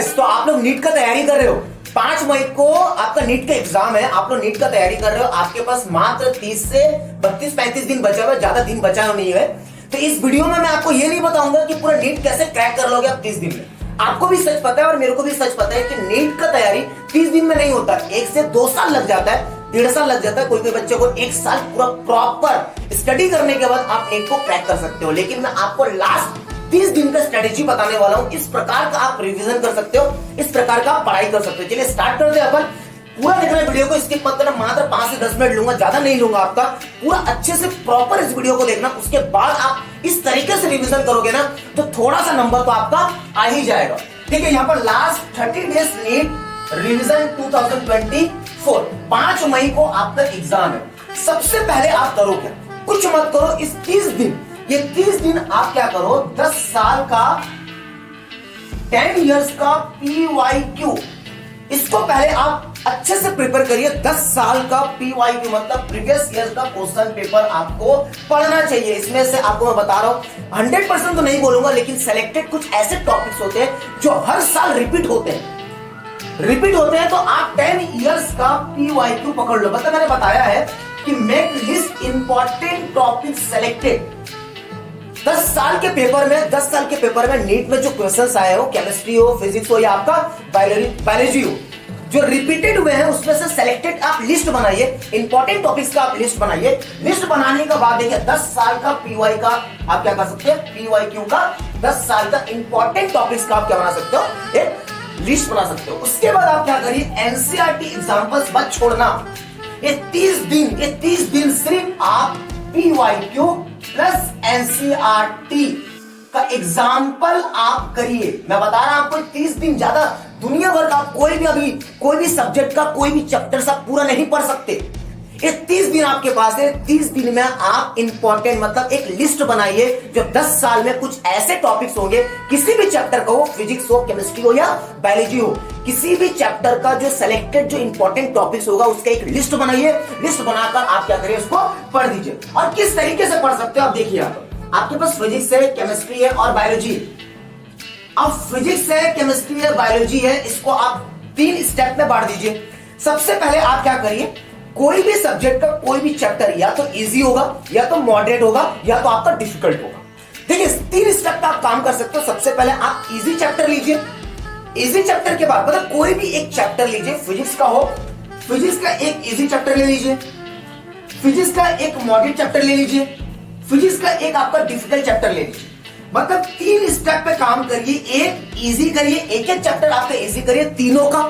Guys, तो आप लोग नीट का तैयारी कर रहे हो। 5 मई को आपका नीट का एग्जाम है, आप लोग नीट का तैयारी कर रहे हो। आपके पास मात्र 30 से 32-35 दिन बचा हुआ है, ज्यादा दिन बचा नहीं है। तो इस वीडियो में मैं आपको ये नहीं बताऊंगा कि पूरा नीट कैसे क्रैक कर लोगे आप 30 दिन में। आपको भी सच पता है और मेरे को भी सच पता है कि नीट का तैयारी 30 दिन में नहीं होता, 1 से 2 साल लग जाता है, 1.5 साल लग जाता है। कोई बच्चे को 1 साल पूरा प्रॉपर स्टडी करने के बाद आप नीट को क्रैक कर सकते हो। लेकिन मैं आपको लास्ट 30 दिन का स्ट्रेटेजी बताने वाला हूं। इस प्रकार का आप रिवीजन कर सकते हो, इस प्रकार का आप पढ़ाई कर सकते हो। चलिए स्टार्ट करते हैं अपन। पूरा देखना वीडियो को, स्किप मत करना। मात्र 5 से 10 मिनट लूंगा, ज्यादा नहीं लूंगा आपका। पूरा अच्छे से प्रॉपर इस वीडियो को देखना। उसके बाद आप इस तरीके से रिवीजन करोगे ना तो थोड़ा सा नंबर तो आपका आ ही जाएगा। ठीक है, यहाँ पर लास्ट 30 डेज नीट रिवीजन 2024, 5 मई को आपका एग्जाम है। सबसे पहले आप करो क्या, कुछ मत करो। इस 30 दिन, ये 30 दिन आप क्या करो, 10 साल का 10 इयर्स का PYQ, इसको पहले आप अच्छे से प्रिपेयर करिए। 10 साल का PYQ मतलब प्रीवियस ईयर का क्वेश्चन पेपर आपको पढ़ना चाहिए। इसमें से आपको मैं बता रहा हूं, 100% तो नहीं बोलूंगा, लेकिन सिलेक्टेड कुछ ऐसे टॉपिक्स होते हैं जो हर साल रिपीट होते हैं। तो आप 10 इयर्स का PYQ पकड़ लो। मतलब मैंने बताया है कि make list important topic selected. 10 साल के पेपर में नीट में जो क्वेश्चंस आए हो, केमिस्ट्री हो, फिजिक्स हो या आपका बायोलॉजी हो, जो रिपीटेड हुए हैं उसमें से सिलेक्टेड आप लिस्ट बनाइए। इंपॉर्टेंट टॉपिक्स का आप लिस्ट बनाइए। लिस्ट बनाने के बाद देखिए 10 साल का PY का आप क्या कर सकते हैं, PYQ का 10 साल का इंपॉर्टेंट टॉपिक्स का आप क्या बना सकते हो, एक लिस्ट बना सकते हो। उसके बाद आप क्या करिए, NCERT एग्जांपल्स मत छोड़ना। ये 30 दिन सिर्फ आप PYQ प्लस NCERT का एग्जाम्पल आप करिए। मैं बता रहा हूं आपको 30 दिन, ज्यादा दुनिया भर का कोई भी सब्जेक्ट का कोई भी चैप्टर सब पूरा नहीं पढ़ सकते। ये 30 दिन आपके पास है। 30 दिन में आप इंपॉर्टेंट मतलब एक लिस्ट बनाइए जो 10 साल में कुछ ऐसे टॉपिक्स होंगे, किसी भी चैप्टर का हो, फिजिक्स हो, केमिस्ट्री हो या बायोलॉजी हो, किसी भी चैप्टर का जो सिलेक्टेड जो इंपॉर्टेंट टॉपिक्स होगा उसका एक लिस्ट बनाइए। लिस्ट बनाकर आप क्या करिए, उसको पढ़ दीजिए। और किस तरीके से पढ़ सकते हो आप देखिए। आपके पास फिजिक्स है, केमिस्ट्री है और बायोलॉजी है। अब फिजिक्स है, केमिस्ट्री है, बायोलॉजी है, इसको आप 3 स्टेप में बांट दीजिए। सबसे पहले आप क्या करिए, कोई भी सब्जेक्ट का कोई भी चैप्टर या तो इजी होगा, या तो मॉडरेट होगा, या तो आपका डिफिकल्ट होगा। देखिए 3 स्टेप पे आप काम कर सकते हो। सबसे पहले आप इजी चैप्टर लीजिए। इजी चैप्टर के बाद मतलब कोई भी एक चैप्टर लीजिए, फिजिक्स का हो, फिजिक्स का एक इजी चैप्टर ले लीजिए, फिजिक्स का एक मॉडरेट चैप्टर ले लीजिए, फिजिक्स का एक आपका डिफिकल्ट चैप्टर ले लीजिए। मतलब 3 स्टेप पे काम करिए। एक इजी करिए, एक चैप्टर आपका इजी करिए तीनों का,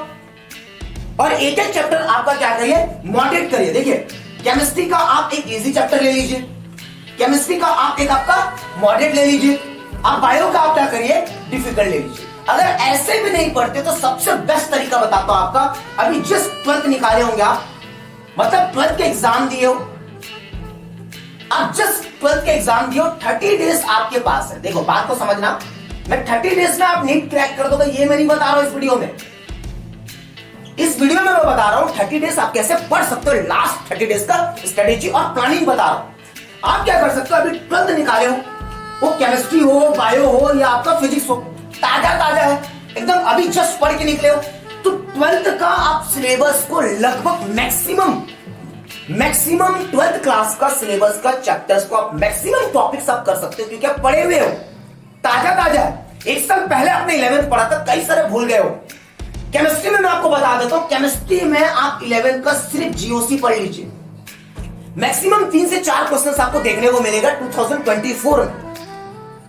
और एक चैप्टर आपका क्या करिए, मॉडरेट करिए। देखिए केमिस्ट्री का आप एक इजी चैप्टर ले लीजिए, केमिस्ट्री का आप एक आपका मॉडरेट ले लीजिए, आप बायो का आप क्या करिए, डिफिकल्ट ले लीजिए। अगर ऐसे भी नहीं पढ़ते तो सबसे बेस्ट तरीका बताता हूं आपका। अभी जस्ट 12th निकाले होंगे आप, मतलब 12th के एग्जाम दिए हो आप, जस्ट 12th के एग्जाम दिए हो, 30 डेज आपके पास है। देखो बात को समझना, मैं 30 डेज में आप नीट क्रैक कर दोगे ये मैं नहीं बता रहा हूं इस वीडियो में। इस वीडियो में मैं बता रहा हूं 30 डेज आप कैसे पढ़ सकते हो। लास्ट 30 डेज का स्ट्रेटेजी और प्लानिंग बता रहा हूं। आप क्या कर सकते हो, अभी 12th निकाले हो, वो केमिस्ट्री हो, बायो हो या आपका फिजिक्स हो, ताजा है एकदम, अभी जस्ट पढ़ के निकले हो, तो 12th का आप सिलेबस को लगभग मैक्सिमम 12th क्लास का सिलेबस का चैप्टर्स को आप मैक्सिमम टॉपिक्स आप कर सकते हो, क्योंकि आप पढ़े हुए हो, ताजा है। 1 साल पहले आपने 11th पढ़ा था, कई सारे भूल गए हो। केमिस्ट्री में मैं आपको बता देता हूं, केमिस्ट्री में आप 11th का सिर्फ GOC पढ़ लीजिए। मैक्सिमम 3 से 4 क्वेश्चन आपको देखने को मिलेगा 2024 में।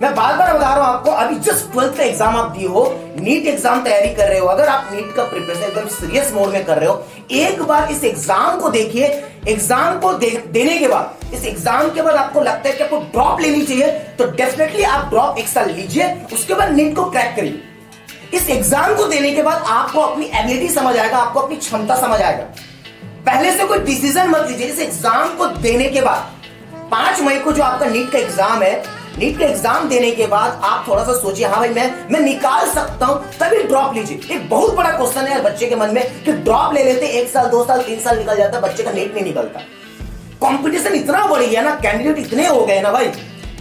मैं बार बार बता रहा हूं आपको, अभी जस्ट 12th का एग्जाम आप दिए हो, नीट एग्जाम तैयारी कर रहे हो, अगर आप नीट का प्रिपरेशन एकदम सीरियस मोड में कर रहे हो, एक बार इस एग्जाम को देखिए। एग्जाम को देने के बाद, इस एग्जाम के बाद आपको लगता है कि आपको ड्रॉप लेनी चाहिए, तो डेफिनेटली आप ड्रॉप 1 साल लीजिए, उसके बाद नीट को क्रैक करिए। इस एग्जाम को देने के बाद आपको अपनी एबिलिटी समझ आएगा, आपको अपनी क्षमता समझ आएगा। पहले से कोई डिसीजन मत लीजिए। इस एग्जाम को देने के बाद 5 मई को जो आपका नीट का एग्जाम है, नीट का एग्जाम देने के बाद आप थोड़ा सा सोचिए, हाँ भाई मैं निकाल सकता हूं, तभी ड्रॉप लीजिए। एक बहुत बड़ा क्वेश्चन है बच्चे के मन में कि ड्रॉप ले लेते 1 साल 2 साल 3 साल निकल जाता है, बच्चे का नीट नहीं निकलता। कंपटीशन इतना बढ़ गया ना, कैंडिडेट इतने हो गए ना भाई,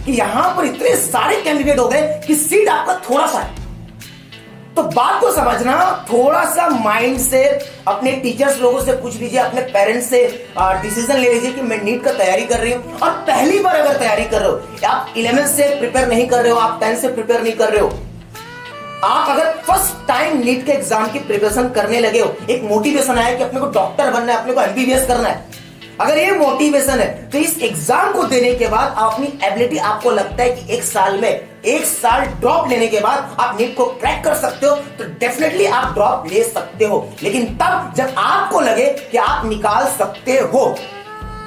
कि यहां पर इतने सारे कैंडिडेट हो गए कि सीट आपका थोड़ा सा है। तो बात को समझना, थोड़ा सा माइंड से अपने टीचर्स लोगों से पूछ लीजिए, अपने पेरेंट्स से डिसीजन ले लीजिए कि मैं नीट का तैयारी कर रही हूं। और पहली बार अगर तैयारी कर रहे हो, आप 11 से प्रिपेयर नहीं कर रहे हो, आप 10 से प्रिपेयर नहीं कर रहे हो, आप अगर फर्स्ट टाइम नीट के एग्जाम की प्रिपरेशन करने लगे हो, एक मोटिवेशन आया कि अपने को डॉक्टर बनना है, अपने को एमबीबीएस करना है, अगर ये मोटिवेशन है तो इस एग्जाम को देने के बाद अपनी एबिलिटी, आपको लगता है कि एक साल में, एक साल ड्रॉप लेने के बाद आप नीट को क्रैक कर सकते हो, तो डेफिनेटली आप ड्रॉप ले सकते हो। लेकिन तब जब आपको लगे कि आप निकाल सकते हो,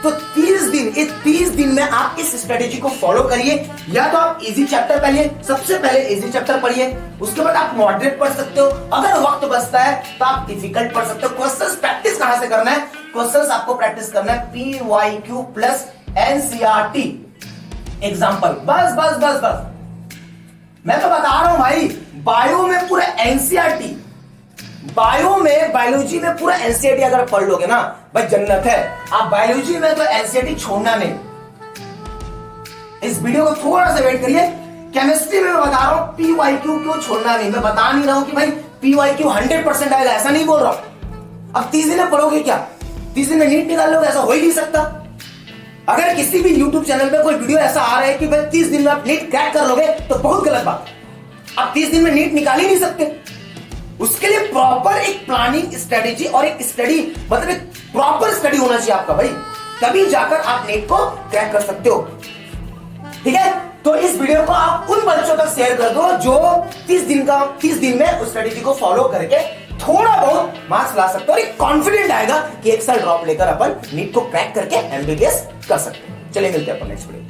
तो 30 दिन में आप इस स्ट्रेटेजी को फॉलो करिए। या तो आप इजी चैप्टर पढ़िए, सबसे पहले इजी चैप्टर पढ़िए, उसके बाद आप मॉडरेट पढ़ सकते हो, अगर वक्त बचता है तो आप डिफिकल्ट पढ़ सकते हो। क्वेश्चंस प्रैक्टिस कहां से करना है? क्वेश्चंस आपको प्रैक्टिस करना है PYQ प्लस NCERT एग्जाम्पल। बस बस बस बस, मैं तो बता रहा हूं भाई, बायो में पूरा NCERT, बायो में, बायोलॉजी में पूरा NCERT अगर पढ़ लोगे ना भाई, जन्नत है। आप बायोलॉजी में तो NCERT छोड़ना नहीं। इस वीडियो को थोड़ा सा वेट करिए। केमिस्ट्री में मैं बता रहा हूं PYQ क्यों छोड़ना नहीं। मैं बता नहीं रहा हूं कि भाई PYQ 100% आएगा, ऐसा नहीं बोल रहा हूं। अब 30 दिन में पढ़ोगे क्या? 30 दिन में नीट निकाल लोगे? ऐसा हो ही नहीं सकता। अगर किसी भी YouTube चैनल पे कोई वीडियो ऐसा आ रहा है कि भाई 30 दिन में आप नीट क्रैक कर लोगे, तो बहुत गलत बात। आप 30 दिन में नीट निकाल ही नहीं सकते। उसके लिए प्रॉपर एक प्लानिंग स्ट्रेटेजी और एक स्टडी, मतलब एक प्रॉपर स्टडी होना चाहिए आपका भाई, तभी जाकर आप नीट को क्रैक कर सकते हो। ठीक है, तो इस वीडियो को आप उन बच्चों तक शेयर कर दो जो 30 दिन में उस स्ट्रेटेजी को फॉलो करके थोड़ा बहुत मार्क्स ला सकते हो, और एक कॉन्फिडेंट आएगा कि एक साल ड्रॉप लेकर अपन नीट को क्रैक करके एमबीबीएस कर सकते हैं। चलिए मिलते हैं अपन नेक्स्ट वीडियो।